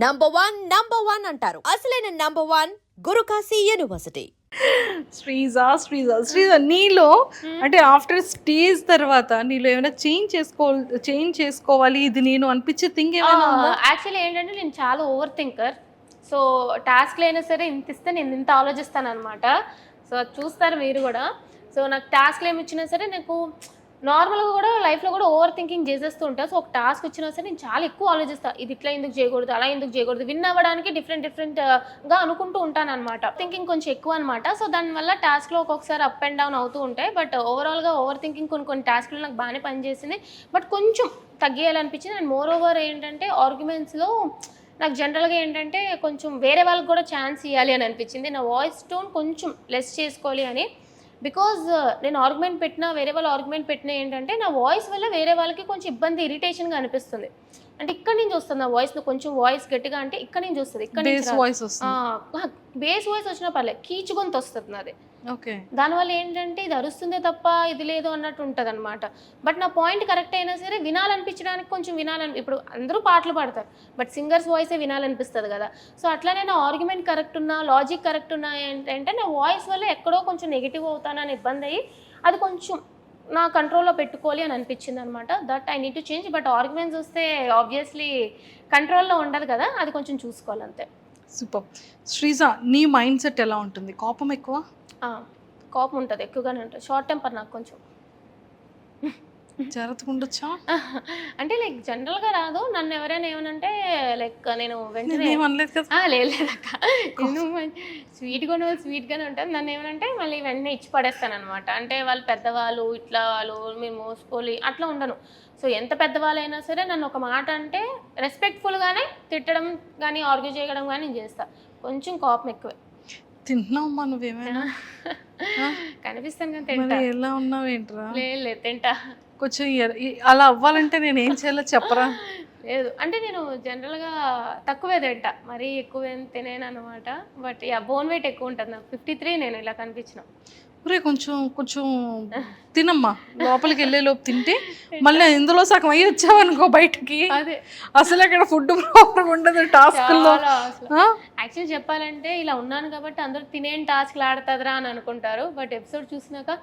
Number one అంటారు. అసలైన number one Gurukashi university. Sreeja నీలో అంటే ఆఫ్టర్ స్టేజ్ తర్వాత నీలో ఏమైనా చేంజ్ చేసుకోవాలి ఇది నేను అనిపించే థింగ్ ఏమైనా ఉందా? యాక్చువల్లీ ఏంటంటే నేను చాలా ఓవర్ థింకర్. సో టాస్క్లు అయినా సరే ఇంత ఇస్తే నేను ఇంత ఆలోచిస్తాను అనమాట. సో అది చూస్తారు మీరు కూడా. సో నాకు టాస్క్లు ఏమి ఇచ్చినా సరే నాకు నార్మల్గా కూడా లైఫ్లో కూడా ఓవర్ థింకింగ్ చేసేస్తూ ఉంటాను. సో ఒక టాస్క్ వచ్చినా సరే నేను చాలా ఎక్కువ ఆలోచిస్తాను. ఇది ఇట్లా ఎందుకు చేయకూడదు, అలా ఎందుకు చేయకూడదు, విన్ అవ్వడానికి డిఫరెంట్గా అనుకుంటూ ఉంటాను అనమాట. థింకింగ్ కొంచెం ఎక్కువ అనమాట. సో దానివల్ల టాస్క్లో ఒక్కొక్కసారి అప్ అండ్ డౌన్ అవుతూ ఉంటాయి. బట్ ఓవరాల్గా ఓవర్ థింకింగ్ కొన్ని టాస్క్లు నాకు బాగానే పనిచేసింది. బట్ కొంచెం తగ్గియాలనిపించింది. అండ్ మోర్ ఓవర్ ఏంటంటే ఆర్గ్యుమెంట్స్లో నాకు జనరల్గా ఏంటంటే కొంచెం వేరే వాళ్ళకి కూడా ఛాన్స్ ఇవ్వాలి అని అనిపించింది. నా వాయిస్ టోన్ కొంచెం లెస్ చేసుకోవాలి అని. బికాజ్ నేను ఆర్గ్యుమెంట్ పెట్టినా వేరే వాళ్ళు ఆర్గ్యుమెంట్ పెట్టినా ఏంటంటే నా వాయిస్ వల్ల వేరే వాళ్ళకి కొంచెం ఇబ్బంది ఇరిటేషన్గా అనిపిస్తుంది. అంటే ఇక్కడ నుంచి వస్తుంది నా వాయిస్, కొంచెం వాయిస్ గట్టిగా అంటే ఇక్కడ నుంచి వస్తుంది. ఇక్కడ బేస్ వాయిస్ వచ్చినా పర్లేదు, కీచు గొంతు వస్తుంది నాది. ఓకే, దానివల్ల ఏంటంటే ఇది అరుస్తుందే తప్ప ఇది లేదు అన్నట్టు ఉంటుంది అనమాట. బట్ నా పాయింట్ కరెక్ట్ అయినా సరే వినాలనిపించడానికి కొంచెం ఇప్పుడు అందరూ పాటలు పాడతారు, బట్ సింగర్స్ వాయిసే వినాలనిపిస్తుంది కదా. సో అట్లానే నా ఆర్గ్యుమెంట్ కరెక్ట్ ఉన్నా, లాజిక్ కరెక్ట్ ఉన్నా ఏంటంటే నా వాయిస్ వల్ల ఎక్కడో కొంచెం నెగిటివ్ అవుతానని ఇబ్బంది అయ్యి అది కొంచెం నా కంట్రోల్లో పెట్టుకోవాలి అని అనిపించింది అనమాట. That I need to change. But arguments వస్తే ఆబ్వియస్లీ కంట్రోల్లో ఉండదు కదా, అది కొంచెం చూసుకోవాలి అంతే. సూపర్. శ్రీజ, నీ మైండ్ సెట్ ఎలా ఉంటుంది? కోపం ఎక్కువ? కోపం ఉంటుంది, ఎక్కువగానే ఉంటుంది. షార్ట్ టెంపర్ నాకు కొంచెం. జాగ్రత్తగా ఉండొచ్చా? అంటే లైక్ జనరల్గా రాదు. నన్ను ఎవరైనా ఏమనంటే లైక్ నేను వెంటనే ఏమనలేదు కదా? లేదక్క, స్వీట్గానే ఉంటుంది. నన్ను ఏమనంటే మళ్ళీ వెంటనే ఇచ్చి పడేస్తాను అనమాట. అంటే వాళ్ళు పెద్దవాళ్ళు, ఇట్లా వాళ్ళు మీరు మోసుకోవాలి అట్లా ఉండను. సో ఎంత పెద్దవాళ్ళైనా సరే నన్ను ఒక మాట అంటే రెస్పెక్ట్ఫుల్గానే తిట్టడం కానీ ఆర్గ్యూ చేయడం కానీ నేను చేస్తాను. కొంచెం కోపం ఎక్కువే. తింటున్నావమ్మా నువ్వేమైనా? కనిపిస్తాను కానీ తింటా. ఎలా ఉన్నావు ఏంట్రా? లేదు తింటా. కొంచెం అలా అవ్వాలంటే నేను ఏం చేయాలో చెప్పరా? లేదు అంటే నేను జనరల్గా తక్కువే తింటా, మరీ ఎక్కువ ఏం తినేను అనమాట. బట్ బోన్ వెయిట్ ఎక్కువ ఉంటుంది నాకు. 53 నేను ఇలా కనిపించిన. కొంచెం తినమ్మా, లోపలికి వెళ్ళే లోపు తింటే మళ్ళీ ఇందులో సగం అయ్యి వచ్చావనుకో బయటకి, అదే అసలు అక్కడ ఫుడ్ ప్రాబ్లం ఉండదు టాస్క్లో. యాక్చువల్లీ చెప్పాలంటే ఇలా ఉన్నాను కాబట్టి అందరూ తినేం టాస్క్లు ఆడుతుందిరా అని అనుకుంటారు. బట్ ఎపిసోడ్ చూసినాక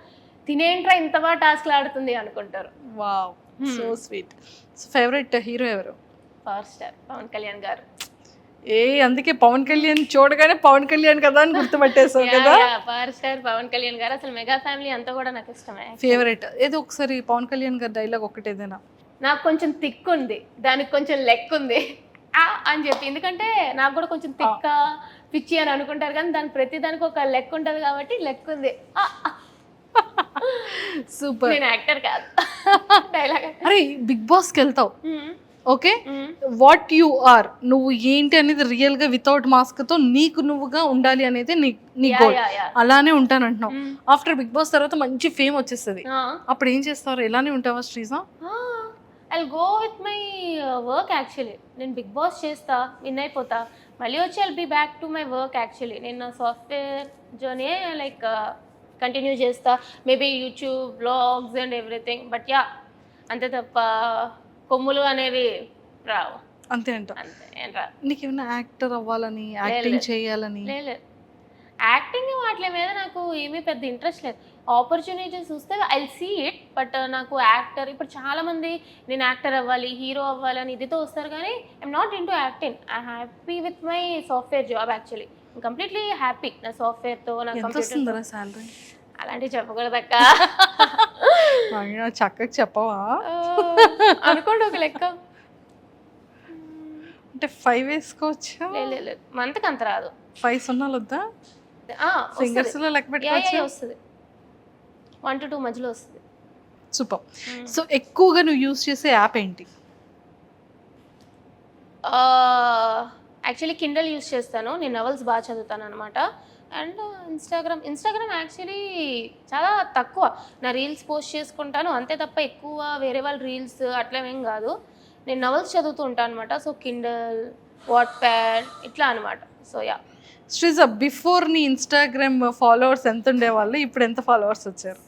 తినేంట్రా ఇంత బాగా టాస్క్లు ఆడుతుంది అనుకుంటారు. Wow, so sweet. Favourite hero ఎవరు? పవర్ స్టార్ పవన్ కళ్యాణ్ గారు. అందుకే పవన్ కళ్యాణ్ చూడగానే పవన్ కళ్యాణ్ కదా అని గుర్తుపట్టేసావు కదా? పవర్ స్టార్ పవన్ కళ్యాణ్ గారు. అసలు మెగా ఫ్యామిలీ అంతా కూడా నాకు ఇష్టమే. ఫేవరెట్ ఏదో ఒకసారి పవన్ కళ్యాణ్ గారి డైలాగ్ ఒకటి ఏదైనా. నాకు కొంచెం తిక్కు ఉంది, దానికి కొంచెం లెక్క ఉంది అని చెప్పి. ఎందుకంటే నాకు కూడా కొంచెం తిక్క పిచ్చి అని అనుకుంటారు కానీ ప్రతి దానికి ఒక లెక్క ఉంటుంది కాబట్టి లెక్క ఉంది. సూపర్. నేను యాక్టర్ కాదు, డైలాగ్. అరే బిగ్ బాస్కి వెళ్తావు, ఓకే, వాట్ యు ఆర్, నువ్వు ఏంటి అనేది రియల్ గా వితౌట్ మాస్క్ తో నీకు నువ్వుగా ఉండాలి అనేది నీ గోల్. అలానే ఉంటానంటున్నావు. ఆఫ్టర్ బిగ్ బాస్ తర్వాత మంచి ఫేమ్ వచ్చేస్తుంది, అప్పుడు ఏం చేస్తారు? ఎలానే ఉంటావా Sreeja? I'll go with my work. Actually నేను బిగ్ బాస్ చేస్తా, విన్ అయిపోతా, మళ్ళీ వచ్చి I'll be back to my work. Actually నేను నా సాఫ్ట్వేర్ జర్నీ లైక్ కంటిన్యూ చేస్తా, maybe YouTube vlogs and everything. But అంతే తప్ప కొమ్ములు అనేవి రావు. అంతే అంట. అంతే ఏం రా. నీకేమైనా యాక్టర్ అవ్వాలని, యాక్టింగ్ చేయాలని? లేదు, యాక్టింగ్ వాటి మీద నాకు ఏమీ పెద్ద ఇంట్రెస్ట్ లేదు. ఆపర్చునిటీస్ వస్తే ఐ సీ ఇట్. బట్ నాకు యాక్టర్ ఇప్పుడు చాలామంది నేను యాక్టర్ అవ్వాలి, హీరో అవ్వాలి అని ఇదితో వస్తారు కానీ I'm not in to acting. I happy with my software job. Actually completely happy నా సాఫ్ట్వేర్తో, నా కంప్యూటర్. సాలరీ అలాంటివి చెప్పకూడదక్క. చక్కగా చెప్పవా? అనుకోండి ఒక లెక్క. అంటే 5 వేసుకోవచ్చా? లేదు, మంత్కి అంత రాదు. 5 సున్నాలు వద్దా? ఫింగర్స్ లో లెక్క పెట్టుకోవచ్చు. వస్తుంది, 1 to 2 మధ్యలో వస్తుంది. సూపర్. సో ఎక్కువగా నువ్వు యూజ్ చేసే యాప్ ఏంటి? యాక్చువల్లీ కిండల్ యూజ్ చేస్తాను, నేను నవల్స్ బాగా చదువుతాను అనమాట. అండ్ ఇన్స్టాగ్రామ్ యాక్చువల్లీ చాలా తక్కువ. నా రీల్స్ పోస్ట్ చేసుకుంటాను అంతే తప్ప ఎక్కువ వేరే వాళ్ళ రీల్స్ అట్లా ఏం కాదు. నేను నవల్స్ చదువుతూ ఉంటాను అనమాట. సో కిండల్, వాట్ప్యాడ్ ఇట్లా అనమాట. సో శ్రీజ, బిఫోర్ నీ ఇన్స్టాగ్రామ్ ఫాలోవర్స్ ఎంత ఉండేవాళ్ళు, ఇప్పుడు ఎంత ఫాలోవర్స్ వచ్చారు?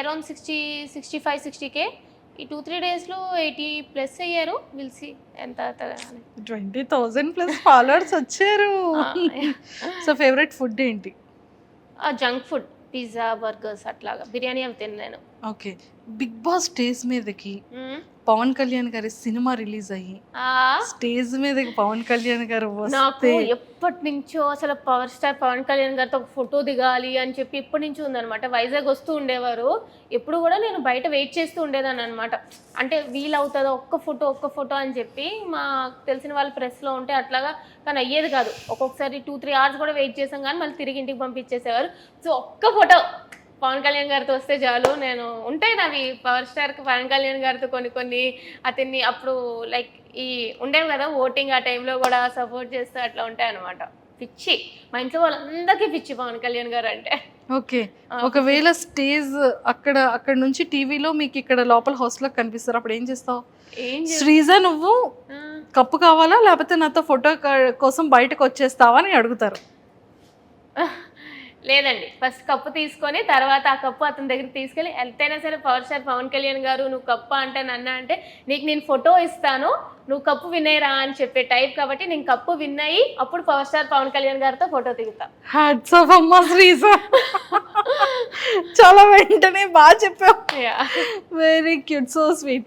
Around 65-60K. ఈ 2-3 డేస్లో 80+ అయ్యారు. విల్సి ఎంత అని. 20,000 ప్లస్ ఫాలోవర్స్ వచ్చారు. సో ఫేవరెట్ ఫుడ్ ఏంటి? జంక్ ఫుడ్, పిజ్జా, బర్గర్స్ అట్లాగా. బిర్యానీ అవి తిన్నాను. ఓకే, బిగ్ బాస్ స్టేజ్ మీదకి పవన్ కళ్యాణ్ గారి సినిమా రిలీజ్ అయ్యి స్టేజ్ మీదకి పవన్ కళ్యాణ్ గారు నాకు వస్తే ఎప్పటి నుంచో అసలు పవర్ స్టార్ పవన్ కళ్యాణ్ గారితో ఒక ఫోటో దిగాలి అని చెప్పి ఎప్పటి నుంచో ఉందన్నమాట. వైజాగ్ వస్తూ ఉండేవారు. ఎప్పుడు కూడా నేను బయట వెయిట్ చేస్తూ ఉండేదాన్ని అనమాట. అంటే వీలవుతుందో ఒక్క ఫోటో అని చెప్పి మా తెలిసిన వాళ్ళు ప్రెస్లో ఉంటే అట్లాగా, కానీ అయ్యేది కాదు. ఒక్కొక్కసారి 2-3 అవర్స్ కూడా వెయిట్ చేసాం కానీ మళ్ళీ తిరిగి ఇంటికి పంపించేసేవారు. సో ఒక్క ఫోటో పవన్ కళ్యాణ్ గారితో వస్తే చాలు. నేను ఉంటాయి నావి పవర్ స్టార్కి పవన్ కళ్యాణ్ గారితో కొన్ని అతన్ని అప్పుడు లైక్ ఈ ఉండేవి కదా ఓటింగ్, ఆ టైంలో కూడా సపోర్ట్ చేస్తూ అట్లా ఉంటాయి అనమాట. పిచ్చి, మా ఇంట్లో వాళ్ళందరికీ పిచ్చి పవన్ కళ్యాణ్ గారు అంటే. ఓకే, ఒకవేళ స్టేజ్ అక్కడ నుంచి టీవీలో మీకు ఇక్కడ లోపల హాస్టల్లో కనిపిస్తారు, అప్పుడు ఏం చేస్తావు? శ్రీజ నువ్వు కప్పు కావాలా లేకపోతే నాతో ఫోటో కోసం బయటకు వచ్చేస్తావా అని అడుగుతారు. లేదండి, ఫస్ట్ కప్పు తీసుకొని తర్వాత ఆ కప్పు అతని దగ్గర తీసుకెళ్ళి ఎంతైనా సరే పవర్ స్టార్ పవన్ కళ్యాణ్ గారు నువ్వు కప్పు అంటే నన్ను అంటే నీకు నేను ఫోటో ఇస్తాను, నువ్వు కప్పు వినేరా అని చెప్పే టైప్. కాబట్టి నేను కప్పు విన్ అయ్యి అప్పుడు పవర్ స్టార్ పవన్ కళ్యాణ్ గారితో ఫోటో దిగుతా. హ్యాట్స్ ఆఫ్ అమ్మా శ్రీజ, చాలా వెంటనే బాగా చెప్పావు. Very cute, so sweet.